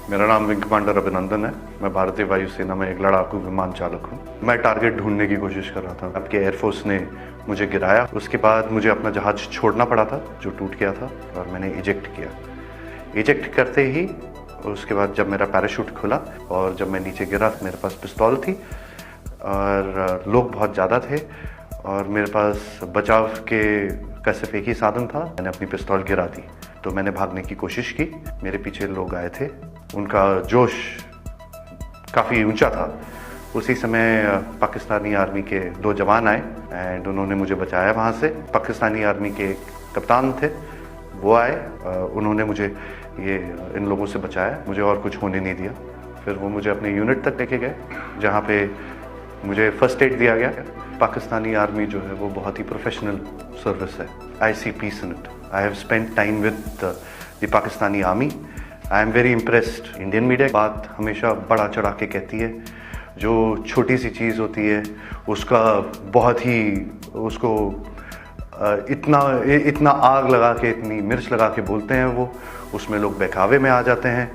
मेरा नाम wing commander अभिनंदन है। मैं भारतीय वायुसेना में एक लड़ाकू विमान चालक हूँ। मैं टारगेट ढूंढने की कोशिश कर रहा था। आपके एयरफोर्स ने मुझे गिराया। उसके बाद मुझे अपना जहाज छोड़ना पड़ा था जो टूट गया था, और मैंने इजेक्ट किया। इजेक्ट करते ही उसके बाद जब मेरा पैराशूट खुला और जब मैं नीचे गिरा, मेरे पास पिस्तौल थी और लोग बहुत ज़्यादा थे और मेरे पास बचाव का सिर्फ एक ही साधन था। मैंने अपनी पिस्तौल गिरा दी तो मैंने भागने की कोशिश की। मेरे पीछे लोग आए थे, उनका जोश काफ़ी ऊंचा था। उसी समय पाकिस्तानी आर्मी के 2 जवान आए एंड उन्होंने मुझे बचाया वहाँ से। पाकिस्तानी आर्मी के कप्तान थे, वो आए, उन्होंने मुझे इन लोगों से बचाया, मुझे और कुछ होने नहीं दिया। फिर वो मुझे अपने यूनिट तक लेके गए जहाँ पे मुझे फर्स्ट एड दिया गया। पाकिस्तानी आर्मी जो है वो बहुत ही प्रोफेशनल सर्विस है। I see peace in it. I have spent time with the Pakistani army. I am very impressed. Indian media बात हमेशा बढ़ा चढ़ा के कहती है। जो छोटी सी चीज़ होती है उसका बहुत ही उसको इतना आग लगा के, इतनी मिर्च लगा के बोलते हैं वो, उसमें लोग बहकावे में आ जाते हैं।